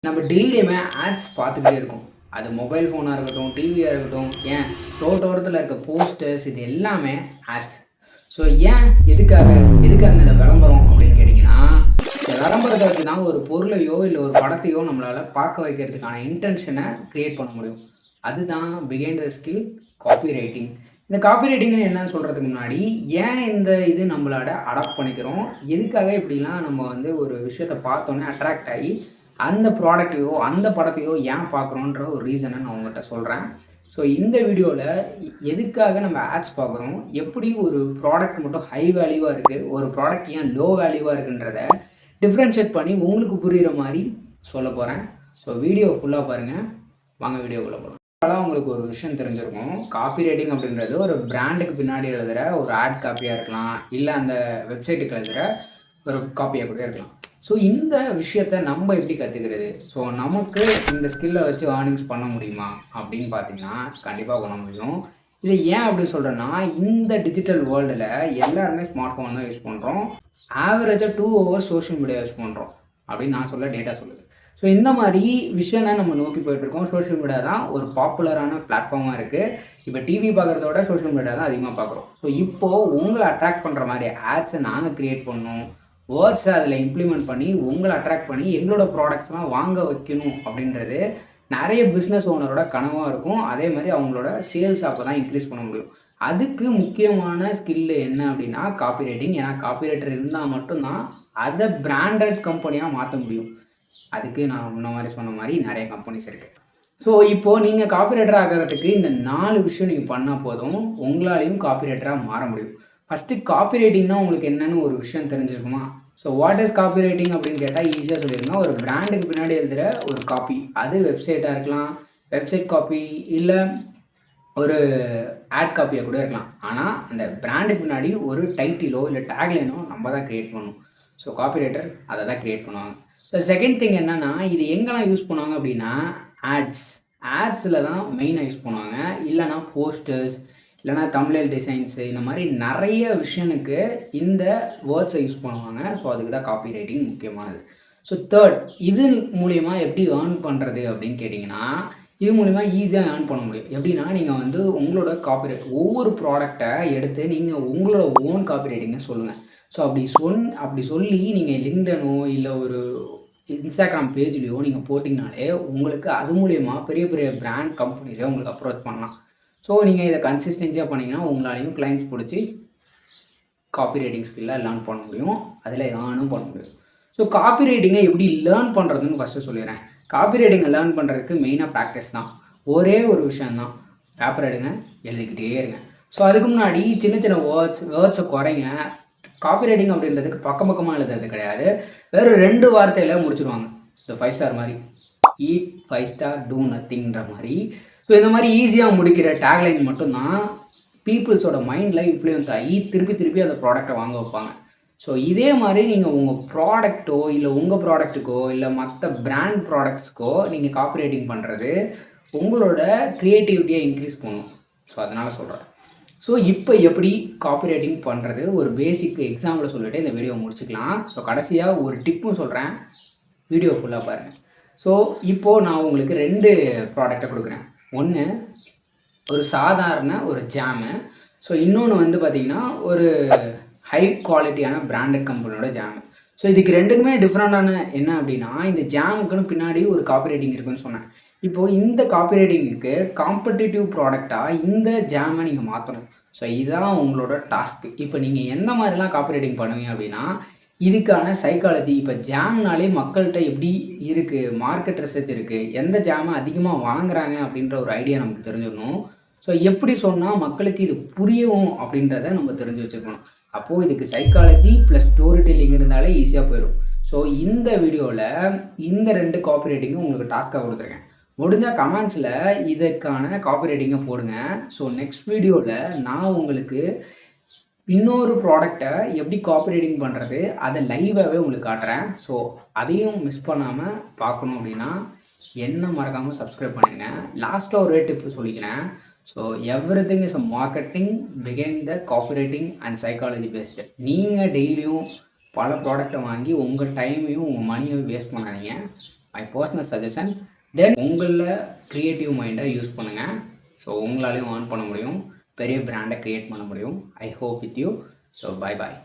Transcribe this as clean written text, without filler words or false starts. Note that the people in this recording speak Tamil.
நம்ம டெய்லியுமே ஆட்ஸ் பார்த்துக்கிட்டே இருக்கோம். அது மொபைல் ஃபோனாக இருக்கட்டும், டிவியாக இருக்கட்டும், ஏன் ரோட்டோரத்தில் இருக்க போஸ்டர்ஸ் இது எல்லாமே ஆட்ஸ். ஸோ ஏன் எதுக்காக இந்த விளம்பரம் அப்படின்னு கேட்டிங்கன்னா, இந்த விளம்பரத்தை வச்சு தான் ஒரு பொருளையோ இல்லை ஒரு படத்தையோ நம்மளால் பார்க்க வைக்கிறதுக்கான இன்டென்ஷனை க்ரியேட் பண்ண முடியும். அதுதான் behind the skill copy writing. இந்த காப்பி ரைட்டிங்னு என்னன்னு சொல்கிறதுக்கு முன்னாடி ஏன் இந்த இது நம்மளோட அடாப்ட் பண்ணிக்கிறோம், எதுக்காக இப்படிலாம் நம்ம ஒரு விஷயத்தை பார்த்தோன்னே அட்ராக்ட் ஆகி அந்த ப்ராடக்ட்டையோ அந்த படத்தையோ ஏன் பார்க்குறோன்ற ஒரு ரீசனை நான் உங்கள்கிட்ட சொல்கிறேன். ஸோ இந்த வீடியோவில் எதுக்காக நம்ம ஆட்ஸ் பார்க்குறோம், எப்படி ஒரு ப்ராடக்ட் மட்டும் ஹை வேல்யூவாக இருக்குது, ஒரு ப்ராடக்ட் ஏன் லோ வேல்யூவாக இருக்குன்றத டிஃப்ரென்ஷியேட் பண்ணி உங்களுக்கு புரிகிற மாதிரி சொல்ல போகிறேன். ஸோ வீடியோ ஃபுல்லாக பாருங்கள். வாங்க வீடியோக்குள்ளே போகலாம். அதெல்லாம் உங்களுக்கு ஒரு விஷயம் தெரிஞ்சிருக்கும். காப்பி ரைட்டிங் அப்படின்றது ஒரு பிராண்டுக்கு பின்னாடி எழுதுகிற ஒரு ஆட் காப்பியாக இருக்கலாம், இல்லை அந்த வெப்சைட்டுக்கு எழுதுகிற ஒரு காப்பியாக கூட இருக்கலாம். ஸோ இந்த விஷயத்தை நம்ம எப்படி கற்றுக்கிறது, ஸோ நமக்கு இந்த ஸ்கில்லை வச்சு ஏர்னிங்ஸ் பண்ண முடியுமா அப்படின்னு பார்த்தீங்கன்னா கண்டிப்பாக பண்ண முடியும். இது ஏன் அப்படி சொல்கிறேன்னா, இந்த டிஜிட்டல் வேர்ல்டில் எல்லாருமே ஸ்மார்ட் ஃபோன் தான் யூஸ் பண்ணுறோம். ஆவரேஜாக 2 hours சோஷியல் மீடியா யூஸ் பண்ணுறோம் அப்படின்னு நான் சொல்ல டேட்டா சொல்லுது. ஸோ இந்த மாதிரி விஷயம் தான் நம்ம நோக்கி போயிட்டுருக்கோம். சோஷியல் மீடியா தான் ஒரு பாப்புலரான பிளாட்ஃபார்மாக இருக்குது. இப்போ டிவி பார்க்குறத விட சோஷியல் மீடியா தான் அதிகமாக பார்க்குறோம். ஸோ இப்போது உங்களை அட்ராக்ட் பண்ணுற மாதிரி ஆட்ஸை நாங்கள் க்ரியேட் பண்ணணும், வேர்ட்ஸை அதில் இம்ப்ளிமெண்ட் பண்ணி உங்களை அட்ராக்ட் பண்ணி எங்களோட ப்ராடக்ட்ஸ்லாம் வாங்க வைக்கணும் அப்படின்றது நிறைய பிஸ்னஸ் ஓனரோட கனவாக இருக்கும். அதே மாதிரி அவங்களோட சேல்ஸ் அப்போ தான் இன்க்ரீஸ் பண்ண முடியும். அதுக்கு முக்கியமான ஸ்கில்லு என்ன அப்படின்னா காப்பி ரைட்டிங். ஏன்னா காப்பி ரைட்டர் இருந்தால் மட்டும்தான் அதை பிராண்டட் கம்பெனியாக மாற்ற முடியும். அதுக்கு நான் முன்ன மாதிரி சொன்ன மாதிரி நிறைய கம்பெனிஸ் இருக்குது. ஸோ இப்போது நீங்கள் காப்பி ரைட்டர் ஆகிறதுக்கு இந்த 4 விஷயம் நீங்கள் பண்ணால் போதும், உங்களாலையும் காப்பி ரைட்டராக மாற முடியும். ஃபஸ்ட்டு காப்பி ரைட்டிங்னா உங்களுக்கு என்னென்னு ஒரு விஷயம் தெரிஞ்சிருக்குமா? So what is copy writing அப்படின்னு கேட்டால் ஈஸியாக சொல்லியிருக்கோம். ஒரு பிராண்டுக்கு பின்னாடி எழுதுகிற ஒரு காப்பி, அது வெப்சைட்டாக இருக்கலாம், வெப்சைட் காப்பி, இல்லை ஒரு ஆட் காப்பியாக கூட இருக்கலாம். ஆனால் அந்த பிராண்டுக்கு பின்னாடி ஒரு டைட்டிலோ இல்லை டேக்லைனோ நம்ம தான் க்ரியேட் பண்ணணும். ஸோ காப்பி ரைட்டர் அதை தான் க்ரியேட் பண்ணுவாங்க. ஸோ செகண்ட் திங் என்னென்னா, இது எங்கெல்லாம் யூஸ் பண்ணுவாங்க அப்படின்னா ஆட்ஸில் தான் மெயினாக யூஸ் பண்ணுவாங்க. இல்லைனா போஸ்டர்ஸ், இல்லைனா தம்ப்நெயில் டிசைன்ஸு, இந்த மாதிரி நிறைய விஷயனுக்கு இந்த வேர்ட்ஸை யூஸ் பண்ணுவாங்க. ஸோ அதுக்கு தான் காப்பி ரைட்டிங் முக்கியமானது. ஸோ தேர்ட், இது மூலிமா எப்படி ஏர்ன் பண்ணுறது அப்படின்னு கேட்டிங்கன்னா, இது மூலிமா ஈஸியாக ஏர்ன் பண்ண முடியும். எப்படின்னா, நீங்கள் உங்களோட காப்பி ரைட் ஒவ்வொரு ப்ராடக்டை எடுத்து நீங்கள் உங்களோட ஓன் காப்பி ரைட்டிங்கை சொல்லுங்கள். ஸோ அப்படி சொல்லி நீங்கள் லிங்க்டனோ இல்லை ஒரு இன்ஸ்டாகிராம் பேஜ்லேயோ நீங்கள் போட்டிங்கனாலே உங்களுக்கு அது மூலயமா பெரிய பெரிய பிராண்ட் கம்பெனிஸை உங்களுக்கு அப்ரோச் பண்ணலாம். ஸோ நீங்கள் இதை கன்சிஸ்டன்சியாக பண்ணிங்கன்னா உங்களாலையும் கிளைண்ட்ஸ் பிடிச்சி காப்பி ரைட்டிங் ஸ்கில்லை லேர்ன் பண்ண முடியும், அதில் ஏர்னும் பண்ண முடியும். ஸோ காப்பி ரைட்டிங்கை எப்படி லேர்ன் பண்ணுறதுன்னு ஃபஸ்ட்டு சொல்லிடுறேன். காப்பி ரைட்டிங்கை லேர்ன் பண்ணுறதுக்கு மெயினாக ப்ராக்டிஸ் தான். ஒரே ஒரு விஷயந்தான், பேப்பர் எடுங்க, எழுதிக்கிட்டே இருங்க. ஸோ அதுக்கு முன்னாடி சின்ன சின்ன வேர்ட்ஸை குறைங்க. காப்பி ரைட்டிங் அப்படின்றதுக்கு பக்கமாக எழுதுறது கிடையாது, வேறு 2 வார்த்தையில் முடிச்சுடுவாங்க. இந்த 5 ஸ்டார் மாதிரி, ஈட் 5 ஸ்டார் டூ நத்திங்ன்ற மாதிரி. ஸோ இந்த மாதிரி ஈஸியாக முடிக்கிற டேக்லைன் மட்டும்தான் பீப்புள்ஸோட மைண்டில் இன்ஃப்ளூயன்ஸ் ஆகி திருப்பி அந்த ப்ராடக்டை வாங்க வைப்பாங்க. ஸோ இதே மாதிரி நீங்கள் உங்கள் ப்ராடக்ட்டோ இல்லை உங்கள் ப்ராடக்ட்டுக்கோ இல்லை மற்ற பிராண்ட் ப்ராடக்ட்ஸ்க்கோ நீங்கள் காப்பி ரைட்டிங் பண்ணுறது உங்களோட க்ரியேட்டிவிட்டியை இன்க்ரீஸ் பண்ணும். ஸோ அதனால் சொல்கிறேன். ஸோ இப்போ எப்படி காப்பி ரைட்டிங் பண்ணுறது ஒரு பேசிக் எக்ஸாம்பிள் சொல்லிவிட்டு இந்த வீடியோ முடிச்சுக்கலாம். ஸோ கடைசியாக ஒரு டிப்பும் சொல்கிறேன், வீடியோ ஃபுல்லாக பாருங்கள். ஸோ இப்போது நான் உங்களுக்கு 2 ப்ராடக்டை கொடுக்குறேன். ஒன்று ஒரு சாதாரண ஒரு ஜாமு, ஸோ இன்னொன்று பார்த்திங்கன்னா ஒரு ஹை குவாலிட்டியான பிராண்டட் கம்பெனியோட ஜாமு. ஸோ இதுக்கு 2க்குமே டிஃப்ரெண்டான என்ன அப்படின்னா, இந்த ஜாமுக்குன்னு பின்னாடி ஒரு காப்பி ரைட்டிங் இருக்குதுன்னு சொன்னேன். இப்போது இந்த காப்பி ரைட்டிங்க்கு காம்படிட்டிவ் ப்ராடக்டாக இந்த ஜாமை நீங்கள் மாற்றணும். ஸோ இதுதான் உங்களோட டாஸ்க்கு. இப்போ நீங்கள் எந்த மாதிரிலாம் காப்பி ரைட்டிங் பண்ணுவீங்க அப்படின்னா, இதுக்கான சைக்காலஜி, இப்போ ஜாம்னாலே மக்கள்கிட்ட எப்படி இருக்குது, மார்க்கெட் ரிசர்ச் இருக்குது, எந்த ஜாமை அதிகமாக வாங்குறாங்க அப்படின்ற ஒரு ஐடியா நமக்கு தெரிஞ்சிடணும். ஸோ எப்படி சொன்னால் மக்களுக்கு இது புரியவும் அப்படின்றத நம்ம தெரிஞ்சு வச்சுருக்கணும். அப்போது இதுக்கு சைக்காலஜி ப்ளஸ் ஸ்டோரி டெல்லிங் இருந்தாலே ஈஸியாக போயிடும். ஸோ இந்த வீடியோவில் இந்த 2 காப்பி ரைட்டிங்கும் உங்களுக்கு டாஸ்க்காக கொடுத்துருக்கேன். முடிஞ்சால் கமெண்ட்ஸில் இதுக்கான காப்பி ரைட்டிங்கை போடுங்க. ஸோ நெக்ஸ்ட் வீடியோவில் நான் உங்களுக்கு இன்னொரு ப்ராடக்டை எப்படி காப்பி ரைட்டிங் பண்ணுறது அதை லைவாகவே உங்களுக்கு காட்டுறேன். ஸோ அதையும் மிஸ் பண்ணாமல் பார்க்கணும் அப்படின்னா என்ன மறக்காமல் சப்ஸ்கிரைப் பண்ணுங்கள். லாஸ்ட்டாக ஒரு டிப்பு சொல்லிக்கிறேன். So everything is a marketing behind the copy writing and psychology based. நீங்கள் டெய்லியும் பல ப்ராடக்டை வாங்கி உங்கள் டைமையும் உங்கள் மணியையும் வேஸ்ட் பண்ணாதீங்க. My personal suggestion. தென் உங்களில் க்ரியேட்டிவ் மைண்டை யூஸ் பண்ணுங்கள். ஸோ உங்களாலையும் earn பண்ண முடியும், பெரிய பிராண்டை க்ரியேட் பண்ண முடியும். I hope with you. So bye bye.